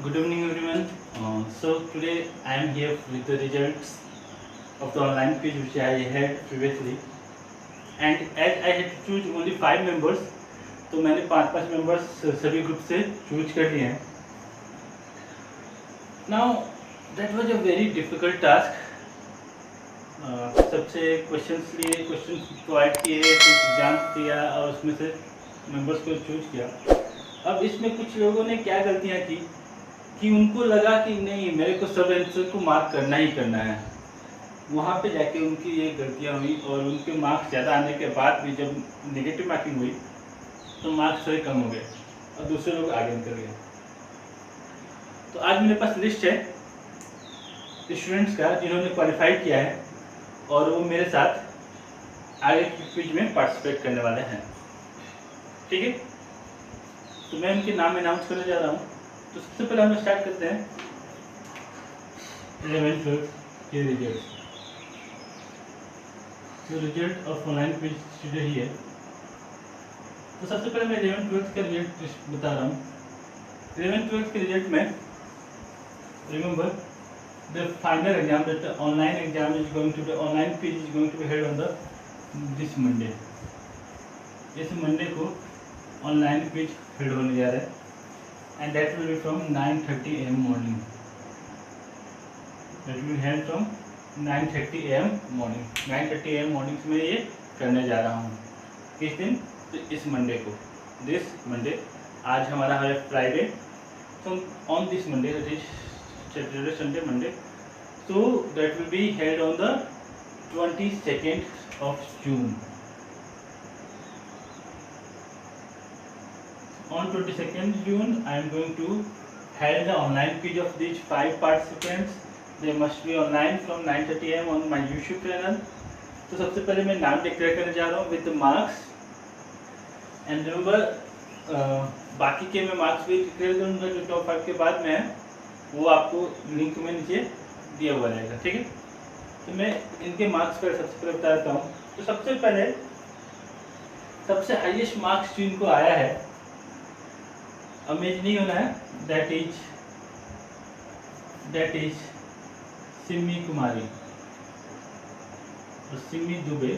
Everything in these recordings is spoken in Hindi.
Good evening, everyone. So today I am here with the results of the online quiz which I had previously, and as I had to choose only 5 members, तो मैंने 5 members सभी ग्रुप से चूज कर लिए हैं. Now that was a very difficult task. सबसे क्वेश्चंस लिए, क्वेश्चंस प्रोवाइड किए, कुछ एग्जाम दिया और उसमें से मेंबर्स को चूज किया. अब इसमें कुछ लोगों ने क्या गलतियाँ की कि उनको लगा कि नहीं मेरे को सब आंसर को मार्क करना ही करना है. वहाँ पे जाके उनकी ये गलतियाँ हुई और उनके मार्क्स ज़्यादा आने के बाद भी जब नेगेटिव मार्किंग हुई तो मार्क्स थोड़े कम हो गए और दूसरे लोग आगे निकल गए. तो आज मेरे पास लिस्ट है स्टूडेंट्स का जिन्होंने क्वालिफाई किया है और वो मेरे साथ आगे की क्विज में पार्टिसिपेट करने वाले हैं. ठीक है, तो मैं उनके नाम अनाउंस करने जा रहा हूँ. तो सबसे पहले हम स्टार्ट करते हैं 11th के रिजल्ट. तो रिजल्ट ऑफ ऑनलाइन क्विज रही है. तो सबसे पहले मैं 11th का रिजल्ट बता रहा हूँ. 11th के रिजल्ट में remember the final exam that online exam is going to the online quiz is going to be held on the this Monday. इस मंडे को ऑनलाइन क्विज हेल्ड होने जा रहा है and that will be from 9:30 AM morning. That will be held from 9:30 AM morning. 9:30 AM morning में ये करने जा रहा हूँ. किस दिन? तो इस मंडे को. This Monday. आज हमारा है Friday. So on this Monday, that is Saturday, Sunday, Monday. So that will be held on the 22nd of June. On 22nd June, I am going to hold the online quiz of these 5 participants. They must be online from 9:30 AM on my YouTube channel. तो सबसे पहले मैं नाम डिक्लेयर करने जा रहा हूँ with the marks. And remember, बाकी के मैं मार्क्स भी डिक्लेयर करूँगा जो टॉप 5 के बाद में है, वो आपको लिंक में नीचे दिया हुआ रहेगा. ठीक है, तो मैं इनके मार्क्स पर सबसे पहले बता देता हूँ. तो सबसे पहले सबसे हाईएस्ट मार्क्स जो इनको आया है, अमेज नहीं होना है, दैट इज सिमी कुमारी और Simi Dubey.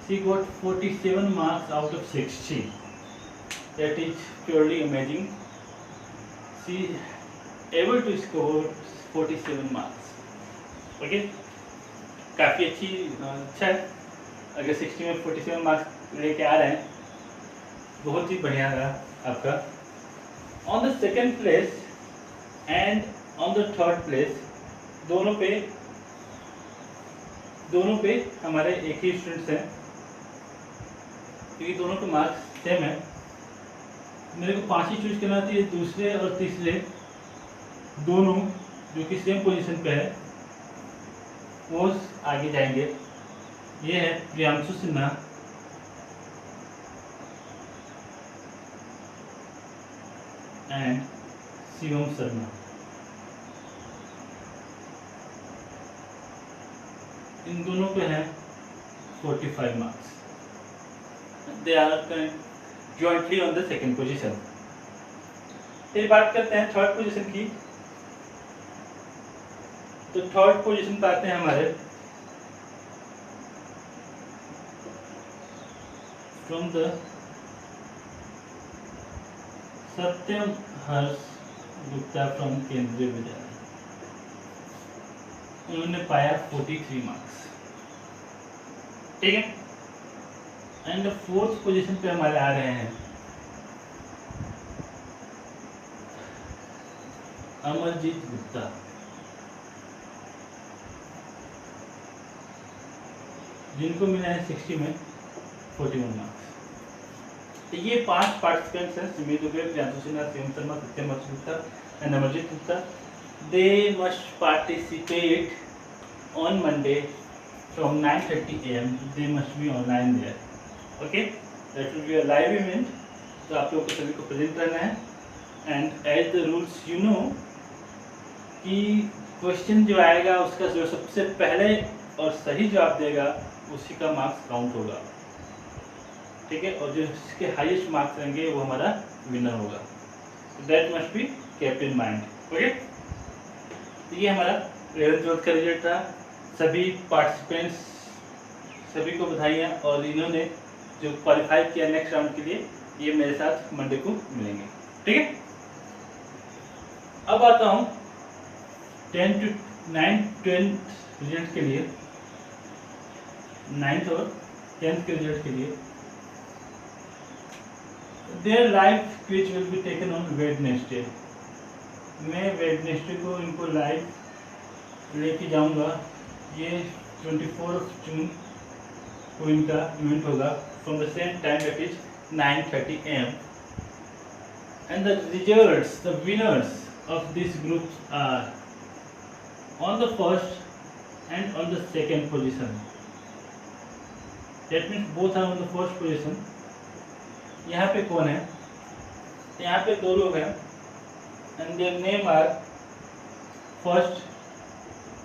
She got 47 marks out of 60. That is purely amazing. She able to score 47 marks. Okay, काफ़ी अच्छा है. अगर 60 में 47 मार्क्स लेके आ रहे हैं, बहुत ही बढ़िया रहा आपका. On the second place and on the third place, दोनों पे हमारे एक ही स्टूडेंट्स हैं क्योंकि दोनों के मार्क्स सेम है. मेरे को 5 ही चूज करना चाहिए. दूसरे और तीसरे दोनों जो कि सेम पोजीशन पे है वो आगे जाएंगे. ये है प्रियांशु सिन्हा एंड शिवम शर्मा. इन दोनों पे हैं 45 marks. They are jointly on the second position. फिर बात करते हैं थर्ड पोजीशन की. तो थर्ड पोजीशन पे आते हैं हमारे from the Satyam Harsh Gupta from केंद्रीय विद्यालय. उन्होंने पाया 43 मार्क्स. ठीक है, एंड फोर्थ पोजीशन पे हमारे आ रहे हैं अमरजीत गुप्ता. जिनको मिला है 60 में 41 मार्क्स. तो ये 5 पार्टिसिपेंट्स हैं, Simi Dubey, Priyanshu Sinha, Shivam Sharma, Satyam Harsh Gupta and Amarjeet Gupta. They must participate on Monday from 9:30 AM. They must be online there. Okay, that will be a live event. तो आप लोगों को सभी को प्रेजेंट करना है. And as the rules you know कि क्वेश्चन जो आएगा उसका जो सबसे पहले और सही जवाब देगा उसी का मार्क्स काउंट होगा. ठीक है, और जो इसके हाईएस्ट मार्क्स रहेंगे वो हमारा विनर होगा. That must be kept in mind. Okay, तो ये हमारा 11th-12th का रिजल्ट था। सभी पार्टिसिपेंट्स, सभी को बधाइयाँ, और इन्होंने जो क्वालिफाई किया नेक्स्ट राउंड के लिए, ये मेरे साथ मंडे को मिलेंगे। ठीक है, अब आता हूँ 10 to 9 10th रिजल्ट के लिए, 9th और 10th के रिजल्ट के लिए। There live quiz will be taken on Wednesday. मैं वेडनेसडे को इनको लाइव लेके जाऊंगा। ये 24 जून को इनका इवेंट होगा from the same time, that is 9:30 AM, and the results, the winners of these groups are on the first and on the second position. That means both are on the first position. यहाँ पे कौन है? यहाँ पे दो लोग हैं, and their name are first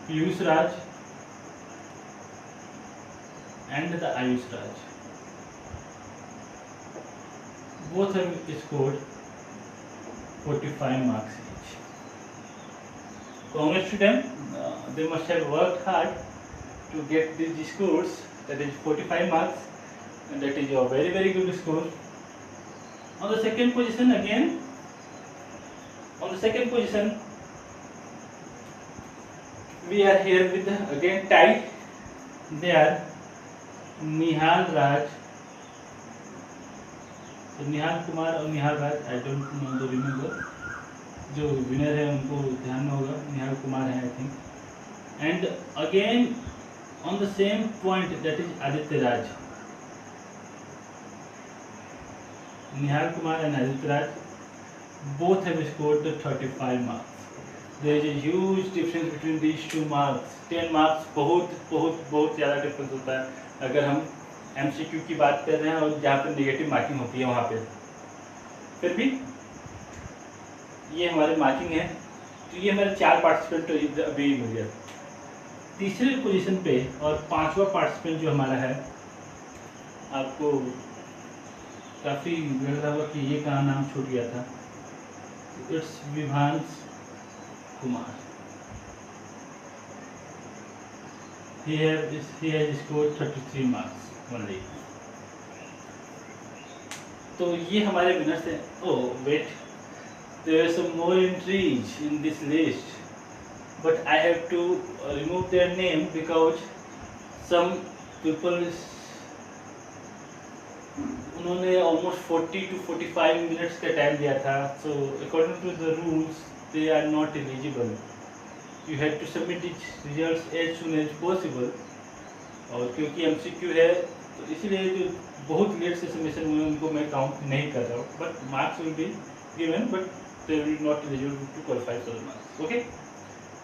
Piyush Raj and the Ayush Raj. Both have scored 45 marks. Congrats to them. They must have worked hard to get these scores. That is 45 marks, and that is a very very good score. On the second position again, on the second position, we are here with again tie. They are Nihal Raj. So Nihal Kumar और Nihal Raj. I don't know the remember. जो विनर है उनको ध्यान में होगा, निहाल कुमार है I think. And again on the same point, that is Aditya Raj. Nihal Kumar and Aditya Raj both have scored 35 marks. There is a huge difference between these two marks. 10 marks बहुत बहुत बहुत ज़्यादा डिफरेंस होता है अगर हम MCQ की बात कर रहे हैं और जहाँ पे नेगेटिव मार्किंग होती है वहाँ पे. फिर भी ये हमारे मार्किंग है. तो ये हमारे 4 पार्टिसिपेंट तो अभी मिल गया. तीसरे पोजीशन पे और 5वां पार्टिसिपेंट जो हमारा है, आपको काफ़ी लग रहा होगा कि ये कहाँ नाम छूट गया था. It's Vibhansh Kumar. he has scored 33 marks only. तो ये हमारे विनर्स हैं. Oh wait, there are some more entries in this list, but I have to remove their name because some people उन्होंने almost 40 to 45 minutes का टाइम दिया था. So according to the rules they are not eligible. You have to submit its results as soon as possible. और क्योंकि MCQ है तो इसलिए जो बहुत लेट से सबमिशन हुए उनको मैं काउंट नहीं कर रहा हूँ. But marks will be given, but they will not eligible to qualify for the marks. Okay,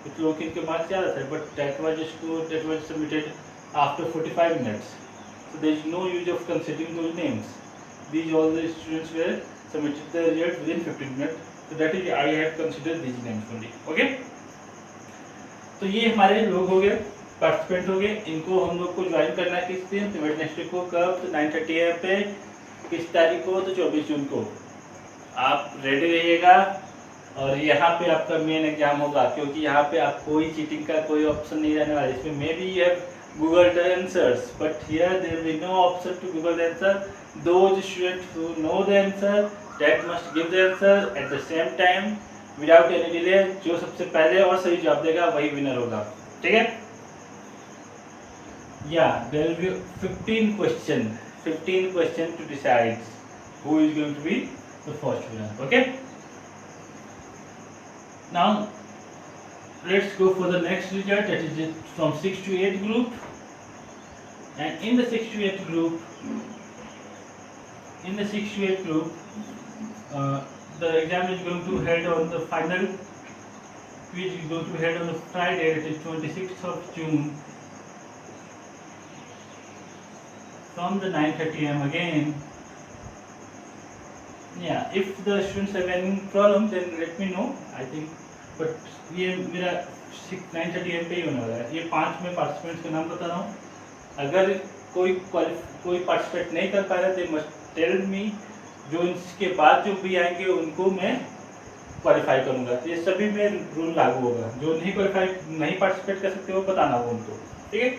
कुछ लोग इनके मार्क्स ज़्यादा थे, but that was submitted after 45 minutes. So there is no use of considering those names. These all the students were submitted the result within 15 minutes. So that is I have considered these names only. Okay. तो ये हमारे लोग हो गए, पार्टिसिपेंट हो गए. इनको हम लोग को ज्वाइन करना है किस दिन? तो वेडनेसडे को. कब? तो 9:30 AM पे. किस तारीख को? तो 24 जून को. आप रेडी रहिएगा. और यहाँ पे आपका मेन एग्जाम होगा, क्योंकि यहाँ पे आप कोई चीटिंग का कोई ऑप्शन नहीं रहने वाला. इसमें maybe you have Google the answers, but here there will be no option to Google the answer. Those students who know the answer that must give the answer at the same time without any delay. जो सबसे पहले और सही जवाब देगा वही विनर होगा. ठीक है. या there will be 15 question to decide who is going to be the first winner. Okay, now let's go for the next result, that is from 6 to 8 group. And in the 6 to 8 group, the exam is going to head on the final quiz is going to head on the Friday, that is 26th of June, from the 9:30 AM again. Yeah, if the students have any problem then let me know. I think, but ये मेरा 9:30 AM पे ही होने वाला है. ये 5 में पार्टिसिपेंट्स के नाम बता रहा हूँ. अगर कोई पार्टिसिपेट नहीं कर पा रहा दे मस्ट टेल मी. जो इसके बाद जो भी आएंगे उनको मैं क्वालिफाई करूँगा। ये सभी में रूल लागू होगा। जो नहीं पार्टिसिपेट कर सकते वो बताना होगा उनको, ठीक है।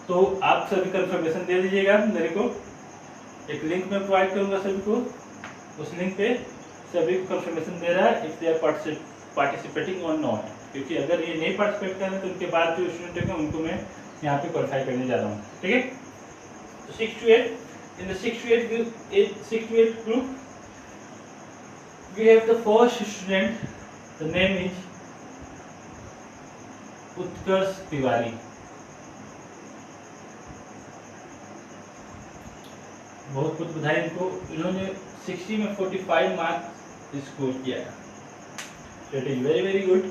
तो आप सभी कंफर्मेशन दे दीजिएगा मेरे को। एक लिंक मैं प्रोवाइड करूँगा सभी को, उस लिंक पे सभी को कंफर्मेशन दे रहा है इफ दे आर पार्टिसिपेटिंग और नॉट, क्योंकि अगर ये नहीं पार्टिसिपेट कर रहे तो उनके बाद जो स्टूडेंट होंगे उनको मैं यहाँ पे क्वालिफाई करने जा रहा हूँ, ठीक है। तो 6 to 8 in the 6 to 8 group we have the first student, the name is उत्कर्ष तिवारी। बहुत बहुत बधाई इनको, इन्होंने 60 में 45 मार्क्स स्कोर किया है। That is very very good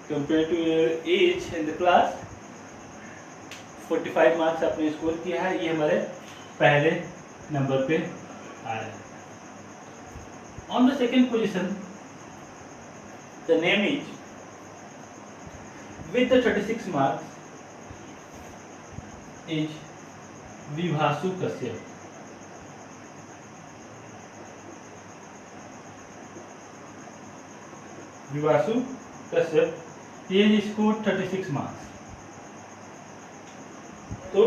compared to your age in the class। 45 marks आपने स्कोर किया है, ये हमारे पहले नंबर पे आ रहे हैं। On the second position, the name is with the 36 marks is विभासु Kashyap. विभासु Kashyap, he has scored 36 marks। तो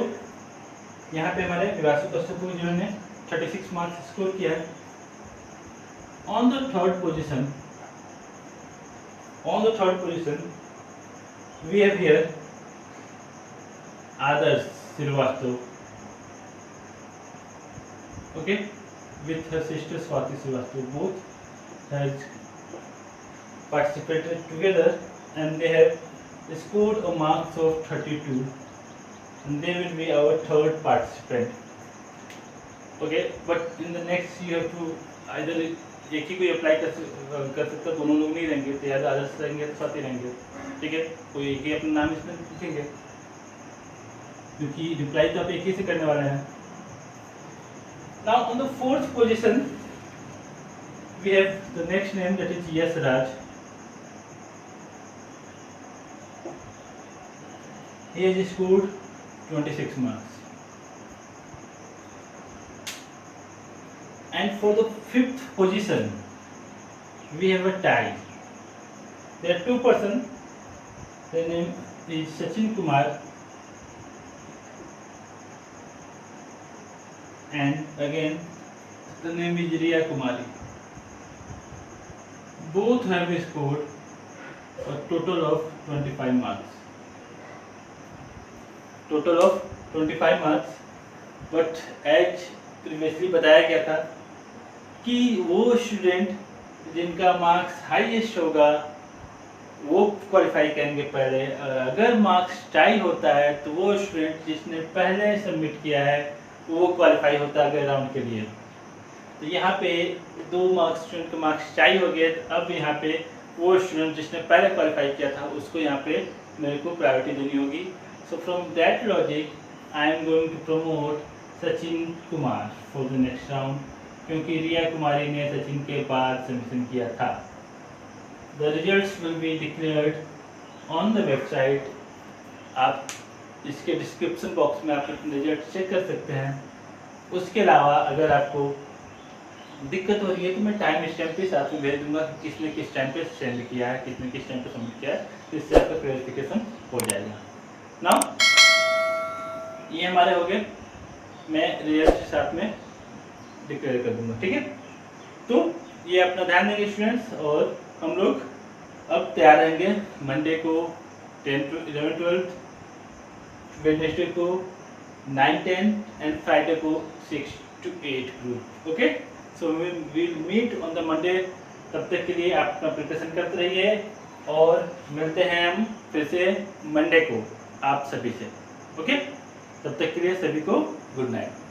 यहाँ पे हमारे विभासु कश्यप को जिन्होंने 36 मार्क्स स्कोर किया है। On the third position we have here Adarsh Srivastava, okay, with her sister Swati Srivastava. Both has participated together and they have scored a marks of 32 and they will be our third participant, okay। But in the next you have to either एक ही कोई अप्लाई कर सकता, दोनों लोग नहीं रहेंगे, तो या तो आदर्श रहेंगे तो स्वाति रहेंगे, ठीक है। कोई एक ही अपना नाम इसमें लिखेंगे क्योंकि रिप्लाई तो आप एक ही से करने वाले हैं। Now on the fourth position we have the next name, that is Yash Raj। He has scored 26 marks। And for the fifth position we have a tie। There are two persons, their name is Sachin Kumar and again the name is Riya Kumari। Both have scored a total of 25 marks, total of 25 marks। But as previously बताया गया था कि वो स्टूडेंट जिनका मार्क्स हाईएस्ट होगा वो क्वालिफाई करेंगे पहले, अगर मार्क्स टाई होता है तो वो स्टूडेंट जिसने पहले सबमिट किया है वो क्वालिफाई होता है अगले राउंड के लिए। तो यहाँ पे दो मार्क्स स्टूडेंट के मार्क्स टाई हो गए, अब यहाँ पे वो स्टूडेंट जिसने पहले क्वालिफाई किया था उसको यहाँ पे मेरे को प्रायोरिटी देनी होगी। So from that logic I am going to promote Sachin Kumar for the next round, क्योंकि रिया कुमारी ने सचिन के बाद सबमिशन किया था। The results will be declared on the website. आप इसके डिस्क्रिप्शन बॉक्स में आप अपने रिजल्ट चेक कर सकते हैं। उसके अलावा अगर आपको दिक्कत हो रही है तो मैं टाइम स्टैम्प भी साथ में भेज दूंगा कि किसने किस टाइम पे सेंड किया है, किसने किस टाइम पे सबमिट किया है, तो इससे आपका क्लैरिफिकेशन हो जाएगा। नाउ ये हमारे हो गए, मैं रिजल्ट के साथ में डिक्लेयर कर दूंगा, ठीक है। तो ये अपना ध्यान देंगे स्टूडेंट्स, और हम लोग अब तैयार रहेंगे मंडे को 10 to 11 12, वेडनेसडे को 9 10 एंड फ्राइडे को 6 to 8 group, okay. So we will meet on the Monday. तब तक के लिए आप अपना प्रिपरेशन करते रहिए और मिलते हैं हम फिर से मंडे को आप सभी से, ओके। तब तक के लिए सभी को गुड नाइट।